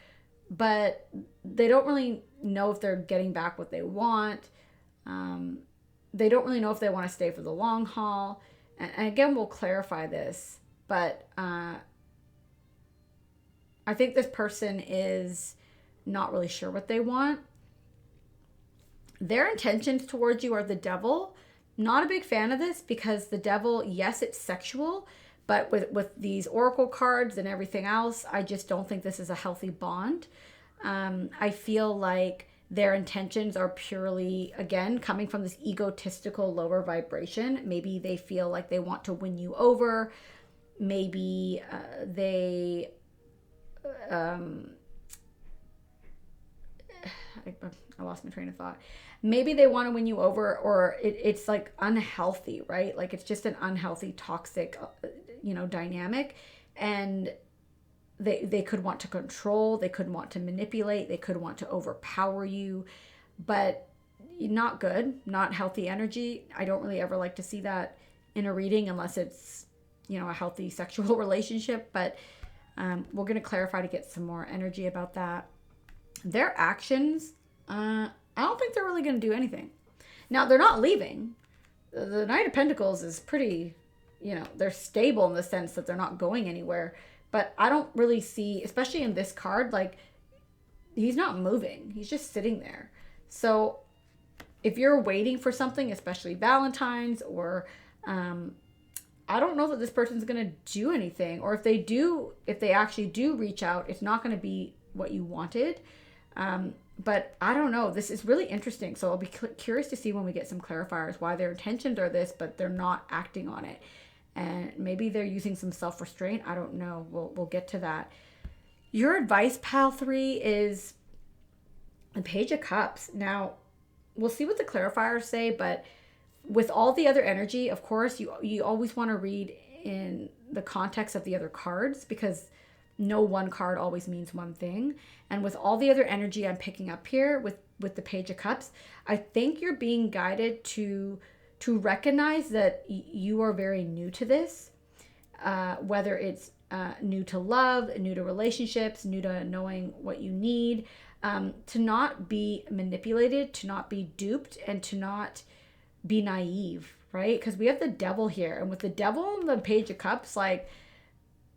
but they don't really know if they're getting back what they want. They don't really know if they want to stay for the long haul. And again, we'll clarify this, but I think this person is not really sure what they want. Their intentions towards you are the Devil. Not a big fan of this because the Devil, yes, it's sexual, but with these Oracle cards and everything else, I just don't think this is a healthy bond. I feel like their intentions are purely, again, coming from this egotistical lower vibration. Maybe they feel like they want to win you over. Maybe I lost my train of thought. Maybe they want to win you over, or it's like unhealthy, right? Like it's just an unhealthy, toxic, dynamic. And they could want to control, they could want to manipulate, they could want to overpower you, but not good, not healthy energy. I don't really ever like to see that in a reading unless it's, a healthy sexual relationship. But we're going to clarify to get some more energy about that. Their actions, I don't think they're really going to do anything. Now, they're not leaving. The Knight of Pentacles is pretty, they're stable in the sense that they're not going anywhere. But I don't really see, especially in this card, like, he's not moving. He's just sitting there. So if you're waiting for something, especially Valentine's, or I don't know that this person's going to do anything. Or if they actually do reach out, it's not going to be what you wanted. But I don't know. This is really interesting. So I'll be curious to see when we get some clarifiers why their intentions are this, but they're not acting on it. And maybe they're using some self-restraint. I don't know. We'll get to that. Your advice, Pal 3, is the Page of Cups. Now, we'll see what the clarifiers say, but with all the other energy, of course, you always want to read in the context of the other cards, because no one card always means one thing. And with all the other energy I'm picking up here with the Page of Cups, I think you're being guided to recognize that you are very new to this, whether it's new to love, new to relationships, new to knowing what you need, to not be manipulated, to not be duped, and to not be naive, right? Because we have the Devil here, and with the Devil and the Page of Cups, like,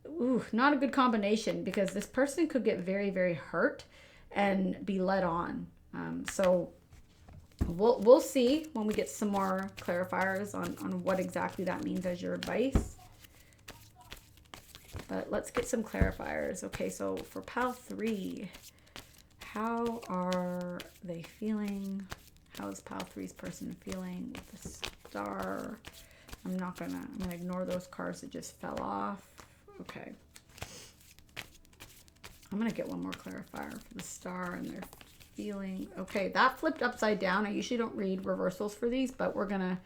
ooh, not a good combination, because this person could get very, very hurt and be led on. So We'll see when we get some more clarifiers on what exactly that means as your advice. But let's get some clarifiers. Okay, so for pile 3, how are they feeling? How is pile 3's person feeling with the star? I'm gonna ignore those cards that just fell off. Okay. I'm gonna get one more clarifier for the star and their feeling. Okay, that flipped upside down. I usually don't read reversals for these, but we're gonna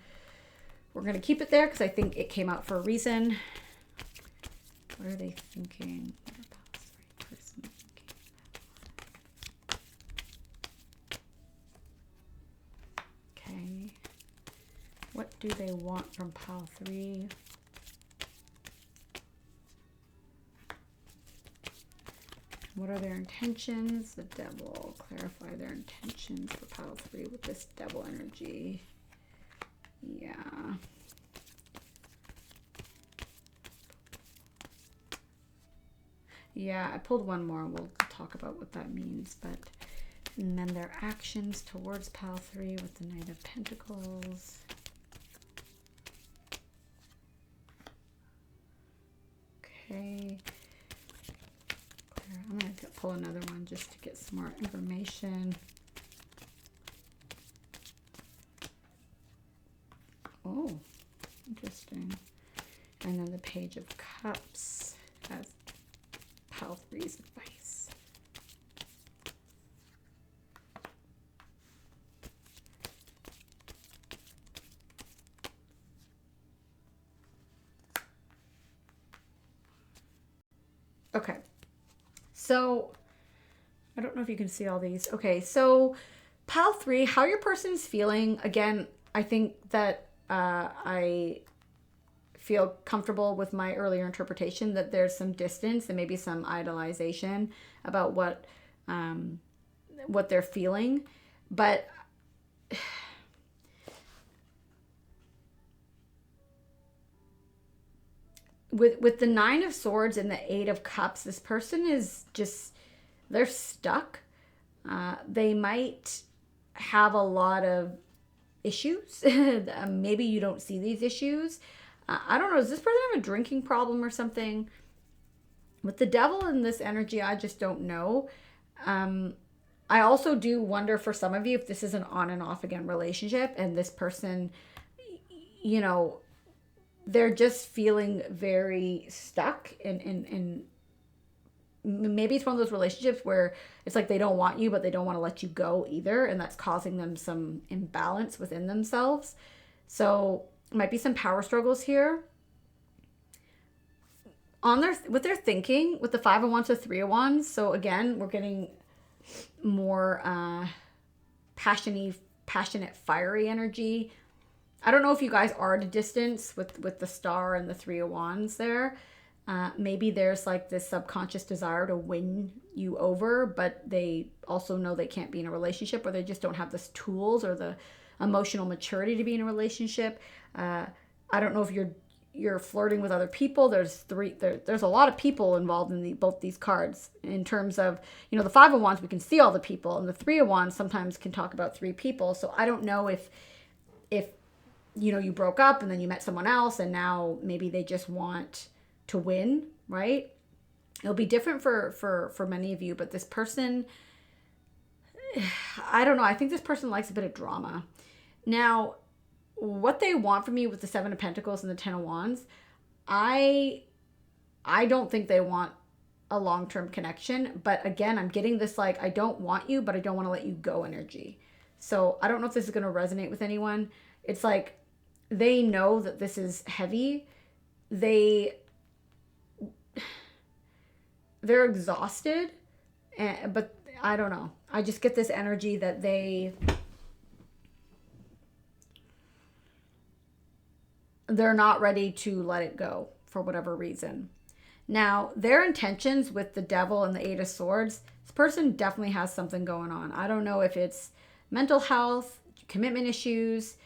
keep it there because I think it came out for a reason. What are they thinking? What are pile 3 person thinking? Okay. What do they want from pile 3? What are their intentions? The devil. Clarify their intentions for pile 3 with this devil energy. Yeah. Yeah, I pulled one more. We'll talk about what that means. But and then their actions towards pile 3 with the Knight of Pentacles. Okay. I'm going to pull another one just to get some more information. Oh, interesting. And then the Page of Cups as pile 3's advice. Okay. So, I don't know if you can see all these. Okay, so pile 3, how your person is feeling. Again, I think that I feel comfortable with my earlier interpretation that there's some distance and maybe some idolization about what they're feeling. But with the 9 of Swords and the 8 of Cups, this person is just, they're stuck. They might have a lot of issues. Maybe you don't see these issues. I don't know. Does this person have a drinking problem or something? With the devil in this energy, I just don't know. I also do wonder for some of you if this is an on and off again relationship and this person, you know, they're just feeling very stuck and maybe it's one of those relationships where it's like they don't want you, but they don't want to let you go either. And that's causing them some imbalance within themselves. So it might be some power struggles here. On with their thinking, with the 5 of Wands to 3 of Wands. So again, we're getting more passionate, fiery energy. I don't know if you guys are at a distance with the star and the 3 of Wands there. Maybe there's like this subconscious desire to win you over, but they also know they can't be in a relationship, or they just don't have the tools or the emotional maturity to be in a relationship. I don't know if you're flirting with other people. There's a lot of people involved in both these cards in terms of, you know, the 5 of Wands, we can see all the people, and the 3 of Wands sometimes can talk about 3 people. So I don't know if you know, you broke up and then you met someone else and now maybe they just want to win, right? It'll be different for many of you, but this person, I don't know. I think this person likes a bit of drama. Now, what they want from you with the 7 of Pentacles and the 10 of Wands, I don't think they want a long-term connection. But again, I'm getting this like, I don't want you, but I don't want to let you go energy. So I don't know if this is going to resonate with anyone. It's like they know that this is heavy. They're exhausted, but I don't know. I just get this energy that they're not ready to let it go for whatever reason. Now, their intentions with the devil and the 8 of Swords, this person definitely has something going on. I don't know if it's mental health, commitment issues,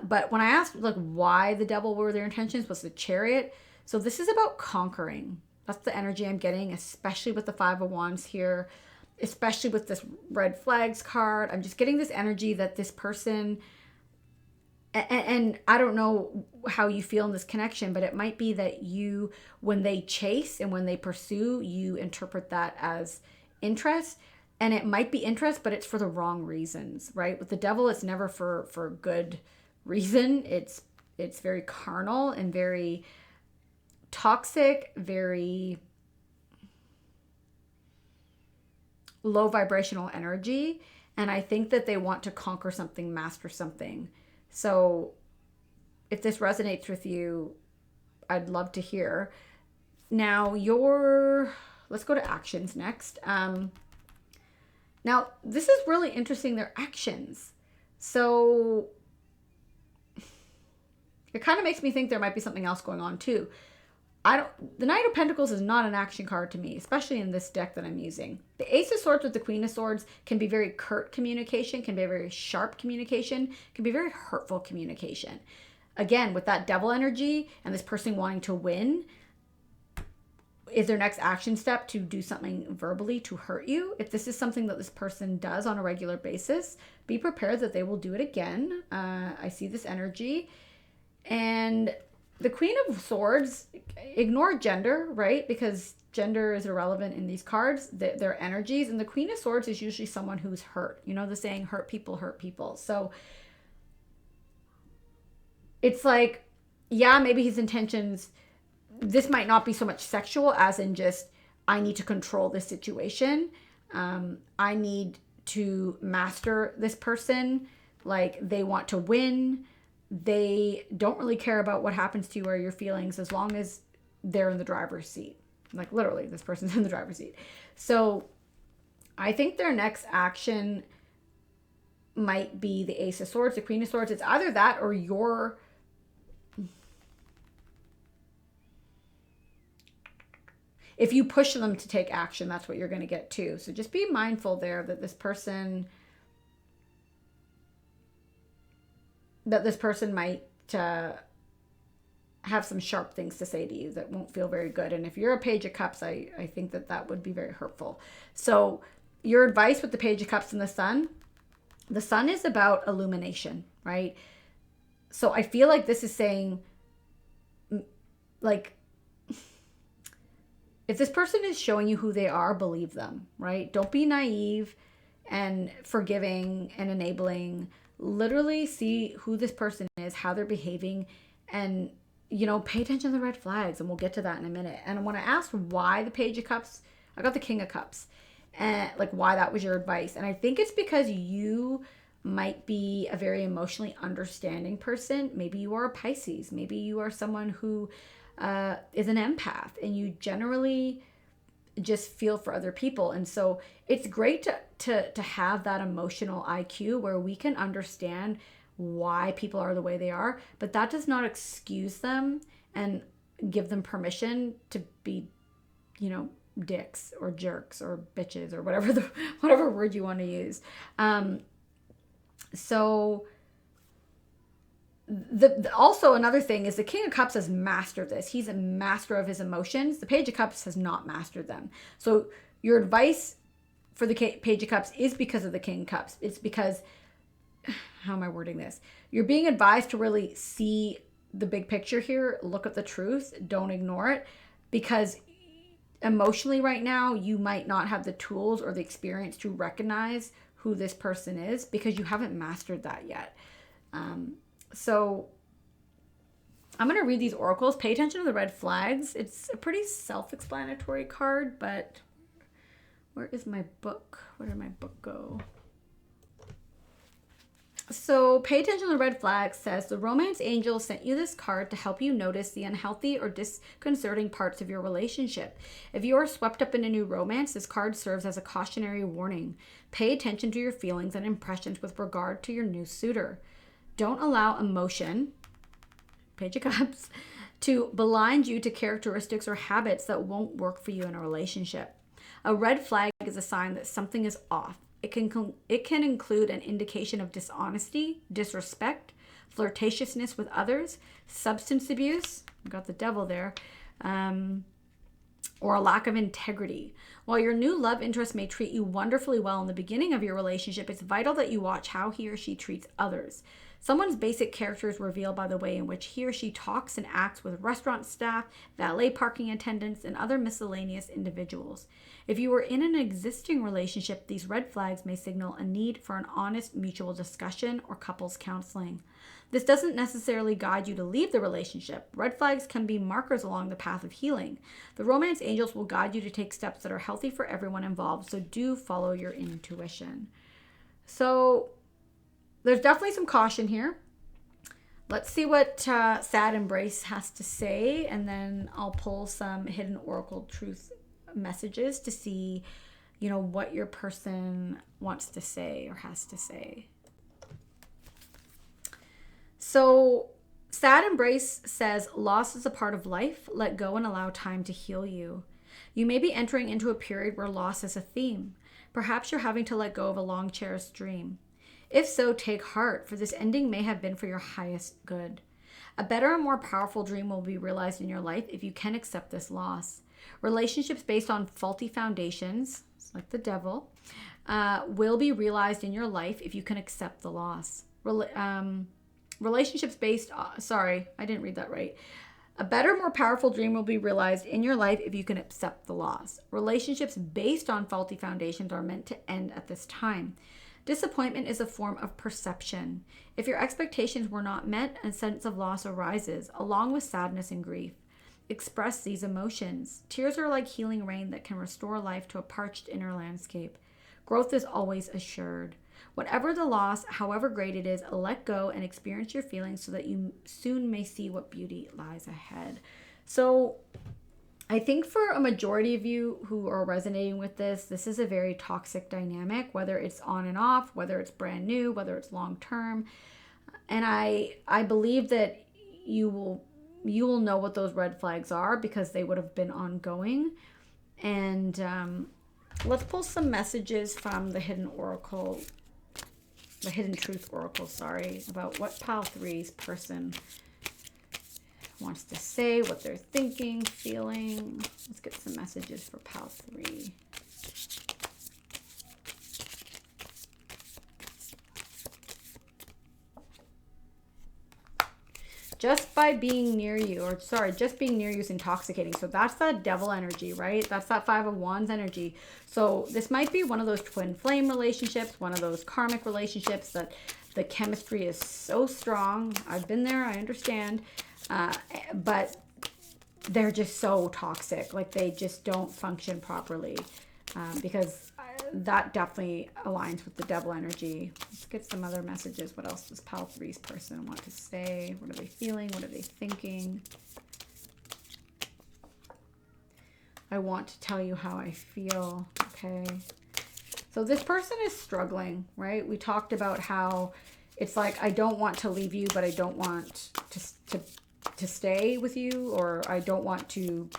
but when I asked like why the devil were their intentions, was the Chariot. So this is about conquering. That's the energy I'm getting, especially with the 5 of Wands here. especially with this red flags card, I'm just getting this energy that this person, and I don't know how you feel in this connection, but it might be that you, when they chase and when they pursue, you interpret that as interest. And it might be interest, but it's for the wrong reasons, right? With the devil, it's never for good reason. It's very carnal and very toxic, very low vibrational energy. And I think that they want to conquer something, master something. So if this resonates with you, I'd love to hear. Now let's go to actions next. Now this is really interesting, their actions. So it kind of makes me think there might be something else going on too. The Knight of Pentacles is not an action card to me, especially in this deck that I'm using. The Ace of Swords with the Queen of Swords can be very curt communication, can be a very sharp communication, can be very hurtful communication. Again, with that devil energy and this person wanting to win, is their next action step to do something verbally to hurt you? If this is something that this person does on a regular basis, be prepared that they will do it again. I see this energy. And the Queen of Swords, ignore gender, right? Because gender is irrelevant in these cards, their energies. And the Queen of Swords is usually someone who's hurt. You know the saying, hurt people hurt people. So it's like, yeah, maybe his intentions, this might not be so much sexual as in just, I need to control this situation. I need to master this person. Like, they want to win. They don't really care about what happens to you or your feelings as long as they're in the driver's seat. Like, literally, this person's in the driver's seat. So I think their next action might be the Ace of Swords, the Queen of Swords. It's either that or if you push them to take action, that's what you're going to get too. So just be mindful there that this person might have some sharp things to say to you that won't feel very good. And if you're a Page of Cups, I think that would be very hurtful. So your advice with the Page of Cups and the Sun is about illumination, right? So I feel like this is saying, like, if this person is showing you who they are, believe them, right? Don't be naive and forgiving and enabling. Literally see who this person is, how they're behaving, and, you know, pay attention to the red flags, and we'll get to that in a minute. And when I asked why the Page of Cups, I got the King of Cups, and like why that was your advice. And I think it's because you might be a very emotionally understanding person. Maybe you are a Pisces. Maybe you are someone who is an empath, and you generally just feel for other people. And so it's great to have that emotional IQ where we can understand why people are the way they are, but that does not excuse them and give them permission to be, you know, dicks or jerks or bitches or whatever word you want to use. So also another thing is the King of Cups has mastered this. He's a master of his emotions. The Page of Cups has not mastered them. So your advice for the Page of Cups is because of the King of Cups. It's because, how am I wording this? You're being advised to really see the big picture here. Look at the truth. Don't ignore it, because emotionally right now, you might not have the tools or the experience to recognize who this person is because you haven't mastered that yet. So I'm going to read these oracles. Pay attention to the red flags. It's a pretty self-explanatory card, but where is my book? Where did my book go? So pay attention to the red flag. Says the romance angel sent you this card to help you notice the unhealthy or disconcerting parts of your relationship. If you are swept up in a new romance, this card serves as a cautionary warning. Pay attention to your feelings and impressions with regard to your new suitor. Don't allow emotion, Page of Cups, to blind you to characteristics or habits that won't work for you in a relationship. A red flag is a sign that something is off. It can include an indication of dishonesty, disrespect, flirtatiousness with others, substance abuse, I got the devil there, or a lack of integrity. While your new love interest may treat you wonderfully well in the beginning of your relationship, it's vital that you watch how he or she treats others. Someone's basic character is revealed by the way in which he or she talks and acts with restaurant staff, valet parking attendants, and other miscellaneous individuals. If you are in an existing relationship, these red flags may signal a need for an honest mutual discussion or couples counseling. This doesn't necessarily guide you to leave the relationship. Red flags can be markers along the path of healing. The romance angels will guide you to take steps that are healthy for everyone involved, so do follow your intuition. So there's definitely some caution here. Let's see what Sad Embrace has to say, and then I'll pull some hidden oracle truth messages to see, what your person wants to say or has to say. So Sad Embrace says, loss is a part of life. Let go and allow time to heal you. You may be entering into a period where loss is a theme. Perhaps you're having to let go of a long cherished dream. If so, take heart, for this ending may have been for your highest good. A better and more powerful dream will be realized in your life if you can accept this loss. Relationships based on faulty foundations, it's like the devil, will be realized in your life if you can accept the loss. Relationships based on, sorry, I didn't read that right. A better, more powerful dream will be realized in your life if you can accept the loss. Relationships based on faulty foundations are meant to end at this time. Disappointment is a form of perception. If your expectations were not met, a sense of loss arises, along with sadness and grief. Express these emotions. Tears are like healing rain that can restore life to a parched inner landscape. Growth is always assured. Whatever the loss, however great it is, let go and experience your feelings so that you soon may see what beauty lies ahead. So I think for a majority of you who are resonating with this is a very toxic dynamic, whether it's on and off, whether it's brand new, whether it's long term. And I believe that you will know what those red flags are because they would have been ongoing. And let's pull some messages from the Hidden Oracle, the Hidden Truth Oracle, about what Pile 3's person wants to say, what they're thinking, feeling. Let's get some messages for Pile 3. Just being near you is intoxicating. So that's that devil energy, right? That's that Five of Wands energy. So this might be one of those twin flame relationships, one of those karmic relationships that the chemistry is so strong. I've been there, I understand. But they're just so toxic. Like they just don't function properly because that definitely aligns with the devil energy. Let's get some other messages. What else does Pile 3's person want to say? What are they feeling? What are they thinking? I want to tell you how I feel. Okay. So this person is struggling, right? We talked about how it's like, I don't want to leave you, but I don't want to stay with you, or I don't want to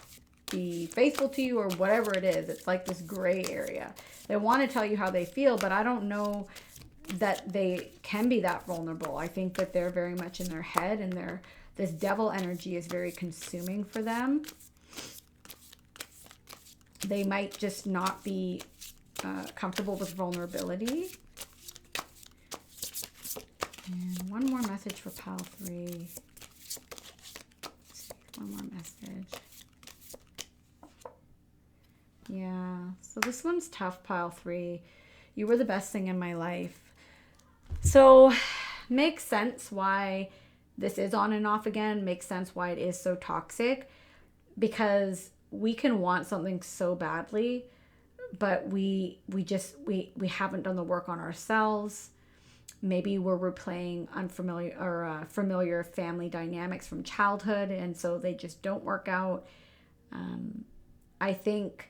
be faithful to you, or whatever it is. It's like this gray area. They want to tell you how they feel, but I don't know that they can be that vulnerable. I think that they're very much in their head, and this devil energy is very consuming for them. They might just not be comfortable with vulnerability. And one more message for Pile 3. One more message. Yeah, so this one's tough, Pile 3. You were the best thing in my life. So makes sense why this is on and off again. Makes sense why it is so toxic, because we can want something so badly, but we haven't done the work on ourselves. Maybe we're replaying unfamiliar or familiar family dynamics from childhood, and so they just don't work out. I think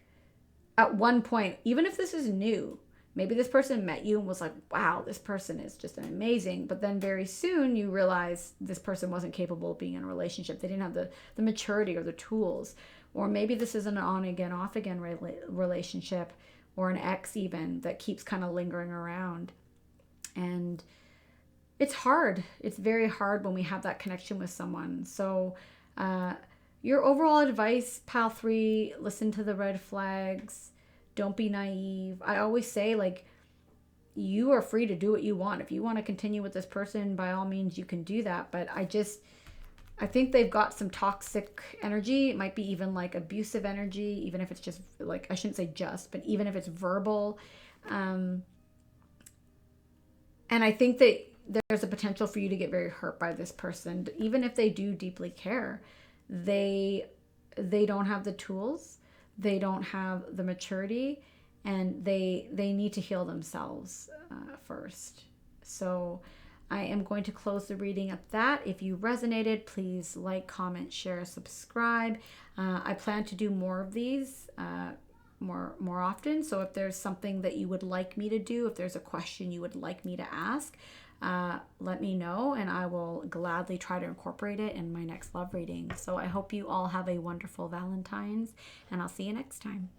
at one point, even if this is new, maybe this person met you and was like, wow, this person is just amazing. But then very soon you realize this person wasn't capable of being in a relationship. They didn't have the maturity or the tools. Or maybe this is an on again, off again relationship, or an ex even that keeps kind of lingering around. And it's hard. It's very hard when we have that connection with someone. So your overall advice, Pile 3, listen to the red flags. Don't be naive. I always say, like, you are free to do what you want. If you want to continue with this person, by all means, you can do that. But I think they've got some toxic energy. It might be even like abusive energy, even if it's just like, I shouldn't say just, but even if it's verbal. And I think that there's a potential for you to get very hurt by this person. Even if they do deeply care, they don't have the tools, they don't have the maturity, and they need to heal themselves first. So I am going to close the reading at that. If you resonated, please like, comment, share, subscribe. I plan to do more of these more often. So if there's something that you would like me to do, if there's a question you would like me to ask, let me know, and I will gladly try to incorporate it in my next love reading. So I hope you all have a wonderful Valentine's, and I'll see you next time.